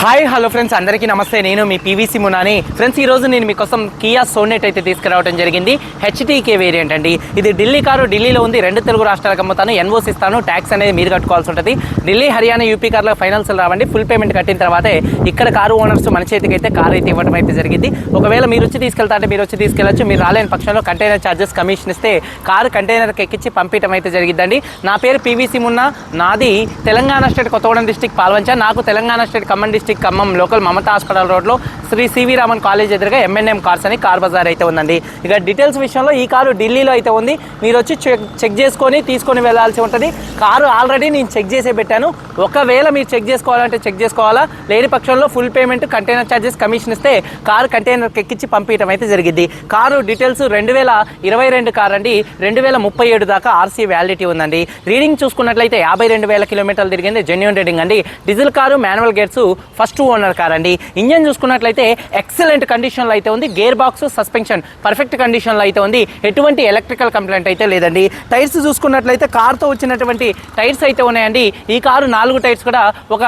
Hi hello friends, అందరికీ నమస్తే. నేను మీ పీవీసీ మునాని. ఫ్రెండ్స్, ఈరోజు నేను మీకోసం కియా సోనెట్ అయితే తీసుకురావడం జరిగింది. హెచ్టీకే వేరియంట్ అండి. ఇది ఢిల్లీ కారు. ఢిల్లీలో ఉంది. 2 తెలుగు రాష్ట్రాలకు అమ్ముతాను. ఎన్ఓసి ఇస్తాను. ట్యాక్స్ అనేది మీరు కట్టుకోవాల్సి ఉంటుంది. ఢిల్లీ, హర్యానా, యూపీ కార్లో ఫైనాన్స్ రావండి. ఫుల్ పేమెంట్ కట్టిన తర్వాతే ఇక్కడ కారు ఓనర్స్ మన చేతికి అయితే కారు అయితే ఇవ్వడం అయితే జరిగింది. ఒకవేళ మీరు వచ్చి తీసుకెళ్తా అంటే మీరు వచ్చి తీసుకెళ్ళచ్చు. మీరు రాలేని పక్షంలో కంటైనర్ ఛార్జెస్ కమిషన్ ఇస్తే కారు కంటైనర్కి ఎక్కించి పంపించడం అయితే జరిగిద్దండి. నా పేరు పీవీసీ మున్నా. నాది తెలంగాణ స్టేట్ కొత్తగూడెం డిస్టిక్ పాల్వంచ. నాకు Telangana state Khammam district Khammam local Mamata hospital రోడ్లో శ్రీ సివి రామన్ కాలేజ్ ఎదురుగా ఎంఎన్ఎం కార్స్ అని కార్ బజార్ అయితే ఉందండి. ఇక డీటెయిల్స్ విషయంలో ఈ కారు ఢిల్లీలో అయితే ఉంది. మీరు వచ్చి చెక్ చేసుకొని తీసుకొని వెళ్ళాల్సి ఉంటుంది. కారు ఆల్రెడీ నేను చెక్ చేసే పెట్టాను. ఒకవేళ మీరు చెక్ చేసుకోవాలంటే చెక్ చేసుకోవాలా, లేని పక్షంలో full payment container charges commission ఇస్తే కారు కంటైనర్కి ఎక్కించి పంపించడం అయితే జరిగింది. కారు డీటెయిల్స్ 2022 కార్ అండి. 2037 దాకా ఆర్సీ వ్యాలిడిటీ ఉందండి. రీడింగ్ చూసుకున్నట్లయితే 52,000 కిలోమీటర్లు తిరిగింది. జెన్యూన్ రీడింగ్ అండి. Diesel car, manual gears, first owner car అండి. ఇంజన్ చూసుకున్నట్లయితే ఎక్సలెంట్ కండిషన్లో అయితే ఉంది. గేర్ బాక్స్, సస్పెన్షన్ పర్ఫెక్ట్ కండిషన్లో అయితే ఉంది. ఎటువంటి ఎలక్ట్రికల్ కంప్లైంట్ అయితే లేదండి. టైర్స్ చూసుకున్నట్లయితే కార్తో వచ్చినటువంటి టైర్స్ అయితే ఉన్నాయండి. ఈ కారు 4 టైర్స్ కూడా ఒక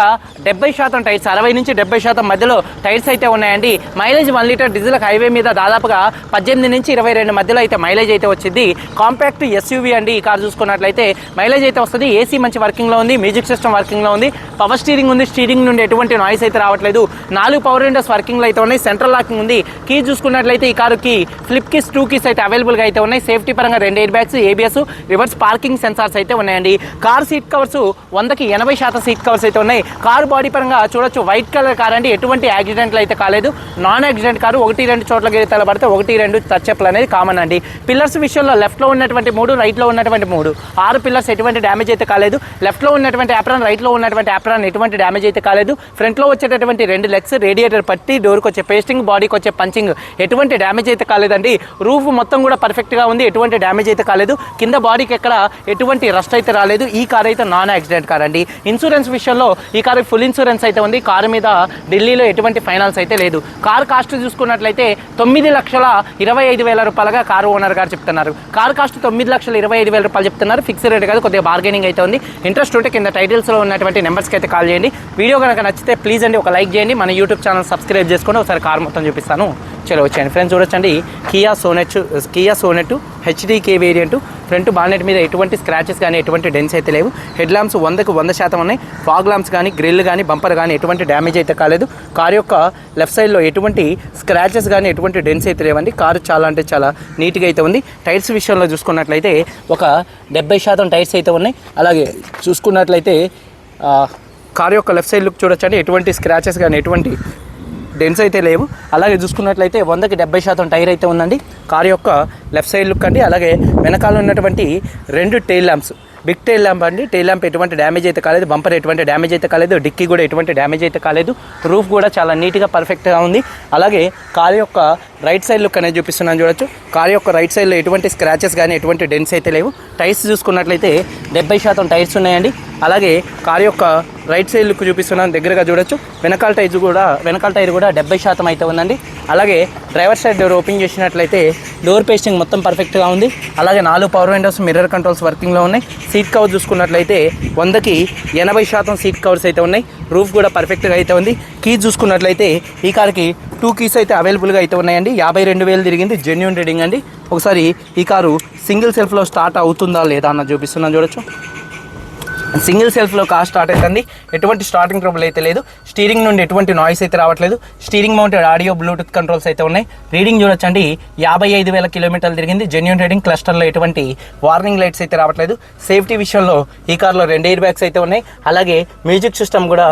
70% టైర్స్, 60 నుంచి 70% మధ్యలో టైర్స్ అయితే ఉన్నాయండి. మైలేజ్ 1 లీటర్ డీజిల్ హైవే మీద దాదాపుగా 18 నుంచి 22 మధ్యలో అయితే మైలేజ్ అయితే వచ్చింది. కాంపాక్ట్ ఎస్యూవీ అండి. ఈ కారు చూసుకున్నట్లయితే మైలేజ్ అయితే వస్తుంది. ఏసీ మంచి వర్కింగ్లో ఉంది. మ్యూజిక్ సిస్టమ్ వర్కింగ్లో ఉంది. పవర్ స్టీరింగ్ ఉంది. స్టీరింగ్ నుండి ఎటువంటి నాయిస్ అయితే రావట్లేదు. 4 పవర్ విండోస్ వర్కింగ్లో అయితే ఉన్నాయి. సెంట్రల్ లాకింగ్ ఉంది. కీ చూసుకున్నట్లయితే ఈ కారుకి ఫ్లిప్ కీస్, 2 కీస్ అయితే అవైలబుల్గా అయితే ఉన్నాయి. సేఫ్టీ పరంగా 2 air bags, ABS, reverse parking sensors అయితే ఉన్నాయండి. కార్ సీట్ కవర్స్ 100కి 80% సీట్ కవర్స్ అయితే ఉన్నాయి. కారు బాడీ పరంగా చూడొచ్చు. వైట్ కలర్ కార్ అండి. ఎటువంటి యాక్సిడెంట్లు అయితే కాలేదు. Non accident car. 1-2 చోట్ల గిరితల పడితే 1-2 టచ్అప్లు అనేది కామన్ అండి. పిల్లర్స్ విషయంలో లెఫ్ట్లో ఉన్నటువంటి 3, రైట్లో ఉన్నటువంటి 3, 6 పిల్లర్స్ ఎటువంటి డ్యామేజ్ అయితే కాలేదు. లెఫ్ట్లో ఉన్నటువంటి యాప్రాన్, రైట్లో ఉన్నటువంటి యాప్రాన్ ఎటువంటి డ్యామేజ్ అయితే కాలేదు. ఫ్రంట్లో వచ్చేటటువంటి 2 లెగ్స్, రేడియేటర్ పట్టి, డోర్కి వచ్చే పేస్టింగ్, బాడీకి వచ్చే పంచింగ్ ఎటువంటి డ్యామేజ్ అయితే కాలేదండి. రూఫ్ మొత్తం కూడా పర్ఫెక్ట్గా ఉంది. ఎటువంటి డ్యామేజ్ అయితే కాలేదు. కింద బాడీకి ఎక్కడ ఎటువంటి రస్ట్ అయితే రాలేదు. ఈ కార్ అయితే నాన్ యాక్సిడెంట్ కార్ అండి. ఇన్సూరెన్స్ విషయంలో ఈ కారు ఫుల్ ఇన్సూరెన్స్ అయితే ఉంది. కారు మీద ఢిల్లీలో ఎటువంటి ఫైనాన్స్ అయితే లేదు. కార్ కాస్ట్ చూసుకున్నట్లయితే 9,25,000 రూపాయలుగా కారు ఓనర్ గారు చెప్తున్నారు. కార్ కాస్ట్ 9,25,000 రూపాయలు చెప్తున్నారు. ఫిక్స్ రేట్ కాదు, కొద్దిగా బార్గెనింగ్ అయితే ఉంది. ఇంట్రెస్ట్ ఉంటే కింద టైటిల్స్లో ఉన్నటువంటి నెంబర్స్కి అయితే కాల్ చేయండి. వీడియో కనుక నచ్చితే ప్లీజ్ అండి ఒక లైక్ చేయండి. మన యూట్యూబ్ ఛానల్ సబ్స్క్రైబ్ చేసుకొని ఒకసారి కార్ మొత్తం చూపిస్తాను. చలో వచ్చేయండి ఫ్రెండ్స్. చూడొచ్చండి, Kia Sonet HDK variant. Front bonnet మీద ఎటువంటి స్క్రాచెస్ కానీ ఎటువంటి డెన్స్ అయితే లేవు. హెడ్ ల్యాంప్స్ 100కి 100% ఉన్నాయి. ఫాగ్ ల్యాంప్స్ కానీ, గ్రిల్ కానీ, బంపర్ కానీ ఎటువంటి డ్యామేజ్ అయితే కాలేదు. కారు యొక్క లెఫ్ట్ సైడ్లో ఎటువంటి స్క్రాచెస్ కానీ ఎటువంటి డెన్స్ అయితే లేవండి. కారు చాలా అంటే చాలా నీట్గా అయితే ఉంది. టైర్స్ విషయంలో చూసుకున్నట్లయితే ఒక 70% టైర్స్ అయితే ఉన్నాయి. అలాగే చూసుకున్నట్లయితే కారు యొక్క లెఫ్ట్ సైడ్ లుక్ చూడొచ్చండి. ఎటువంటి స్క్రాచెస్ కానీ ఎటువంటి డెన్స్ అయితే లేవు. అలాగే చూసుకున్నట్లయితే 100కి 70% టైర్ అయితే ఉందండి. కారు యొక్క లెఫ్ట్ సైడ్ లుక్ అండి. అలాగే వెనకాల ఉన్నటువంటి 2 tail lamps, big tail lamp అండి. టైల్ ల్యాంప్ ఎటువంటి డ్యామేజ్ అయితే కాలేదు. బంపర్ ఎటువంటి డ్యామేజ్ అయితే కాలేదు. డిక్కీ కూడా ఎటువంటి డ్యామేజ్ అయితే కాలేదు. రూఫ్ కూడా చాలా నీట్గా పర్ఫెక్ట్గా ఉంది. అలాగే కారు యొక్క రైట్ సైడ్ లుక్ అనేది చూపిస్తున్నాను చూడొచ్చు. కారు యొక్క రైట్ సైడ్లో ఎటువంటి స్క్రాచెస్ కానీ ఎటువంటి డెన్స్ అయితే లేవు. టైర్స్ చూసుకున్నట్లయితే 70% టైర్స్ ఉన్నాయండి. అలాగే కారు యొక్క రైట్ సైడ్ లుక్ చూపిస్తున్నాను, దగ్గరగా చూడొచ్చు. వెనకాల టైర్ కూడా 70% అయితే ఉందండి. అలాగే డ్రైవర్ సైడ్ డోర్ ఓపెన్ చేసినట్లయితే డోర్ పేస్టింగ్ మొత్తం పర్ఫెక్ట్గా ఉంది. అలాగే 4 పవర్ విండోస్, మిర్రర్ కంట్రోల్స్ వర్కింగ్లో ఉన్నాయి. సీట్ కవర్ చూసుకున్నట్లయితే 100కి 80% సీట్ కవర్స్ అయితే ఉన్నాయి. రూఫ్ కూడా పర్ఫెక్ట్గా అయితే ఉంది. కీస్ చూసుకున్నట్లయితే ఈ కార్కి 2 కీస్ అయితే అవైలబుల్గా అయితే ఉన్నాయండి. 52,000 తిరిగింది. జెన్యూన్ రీడింగ్ అండి. ఒకసారి ఈ కారు సింగిల్ సెల్ఫ్లో స్టార్ట్ అవుతుందా లేదా అన్న చూపిస్తున్నాను చూడొచ్చు. సింగిల్ సెల్ఫ్లో కార్ స్టార్ట్ అవుతుంది. ఎటువంటి స్టార్టింగ్ ట్రబుల్ అయితే లేదు. స్టీరింగ్ నుండి ఎటువంటి నాయిస్ అయితే రావట్లేదు. Steering mounted audio, Bluetooth controls అయితే ఉన్నాయి. రీడింగ్ చూడొచ్చండి, 55,000 కిలోమీటర్లు తిరిగింది. Genuine reading. క్లస్టర్లో ఎటువంటి వార్నింగ్ లైట్స్ అయితే రావట్లేదు. సేఫ్టీ విషయంలో ఈ కార్లో 2 ఎయిర్ బ్యాగ్స్ అయితే ఉన్నాయి. అలాగే మ్యూజిక్ సిస్టమ్ కూడా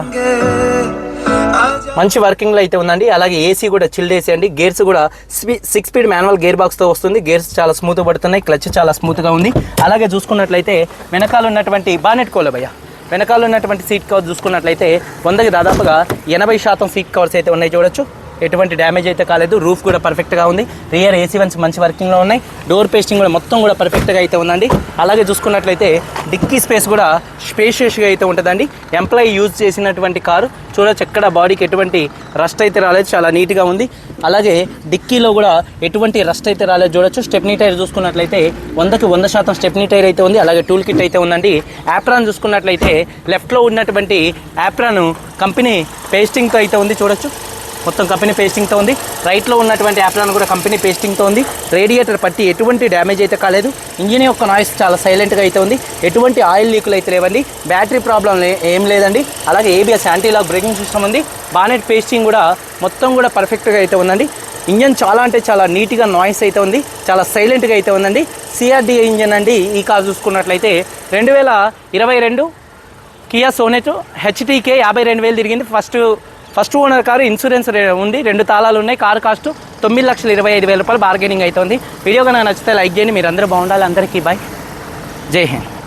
మంచి వర్కింగ్లో అయితే ఉందండి. అలాగే ఏసీ కూడా చిల్డ్ ఏసీ అండి. గేర్స్ కూడా 6 స్పీడ్ మాన్యువల్ గేర్ బాక్స్తో వస్తుంది. గేర్స్ చాలా స్మూత్గా పడుతున్నాయి. క్లచ్ చాలా స్మూత్గా ఉంది. అలాగే చూసుకున్నట్లయితే వెనకాల ఉన్నటువంటి బానెట్ వెనకాల ఉన్నటువంటి సీట్ కవర్ చూసుకున్నట్లయితే 100కి దాదాపుగా 80% సీట్ కవర్స్ అయితే ఉన్నాయి చూడొచ్చు. ఎటువంటి డ్యామేజ్ అయితే కాలేదు. రూఫ్ కూడా పర్ఫెక్ట్గా ఉంది. రియర్ ఏసీ వన్స్ మంచి వర్కింగ్లో ఉన్నాయి. డోర్ పేస్టింగ్ కూడా మొత్తం కూడా పర్ఫెక్ట్గా అయితే ఉందండి. అలాగే చూసుకున్నట్లయితే డిక్కీ స్పేస్ కూడా స్పేషియస్గా అయితే ఉంటుందండి. ఎంప్లాయీ యూజ్ చేసినటువంటి కారు చూడొచ్చు, ఎక్కడ బాడీకి ఎటువంటి రస్ట్ అయితే రాలేదు, చాలా నీట్గా ఉంది. అలాగే డిక్కీలో కూడా ఎటువంటి రస్ట్ అయితే రాలేదు చూడొచ్చు. స్టెప్నీ టైర్ చూసుకున్నట్లయితే 100కి 100% స్టెప్నీ టైర్ అయితే ఉంది. అలాగే టూల్ కిట్ అయితే ఉందండి. యాప్రాన్ చూసుకున్నట్లయితే లెఫ్ట్లో ఉన్నటువంటి యాప్రాన్ కంపెనీ పేస్టింగ్తో అయితే ఉంది చూడొచ్చు, మొత్తం కంపెనీ పేస్టింగ్తో ఉంది. రైట్లో ఉన్నటువంటి యాప్రాన్ కూడా కంపెనీ పేస్టింగ్తో ఉంది. రేడియేటర్ పట్టి ఎటువంటి డ్యామేజ్ అయితే కాలేదు. ఇంజిన్ యొక్క నాయిస్ చాలా సైలెంట్గా అయితే ఉంది. ఎటువంటి ఆయిల్ లీకులు అయితే లేవండి. బ్యాటరీ ప్రాబ్లం ఏం లేదండి. అలాగే ABS anti lock braking system ఉంది. బానెట్ పేస్టింగ్ కూడా మొత్తం కూడా పర్ఫెక్ట్గా అయితే ఉందండి. ఇంజన్ చాలా అంటే చాలా నీట్గా నాయిస్ అయితే ఉంది, చాలా సైలెంట్గా అయితే ఉందండి. సిఆర్డీఏ ఇంజన్ అండి. ఈ కార్ చూసుకున్నట్లయితే 2022 కియా సోనెట్ హెచ్టీకే 52,000 తిరిగింది. ఫస్ట్ ఓనర్ కారు, ఇన్సూరెన్స్ ఉంది, 2 తాళాలు ఉన్నాయి. కారు కాస్ట్ 9,25,000 రూపాయలు. బార్గెనింగ్ అవుతుంది. వీడియో కనుక నచ్చితే లైక్ చేయండి. మీరు అందరూ బాగుండాలి. అందరికీ బాయ్, జై హింద్.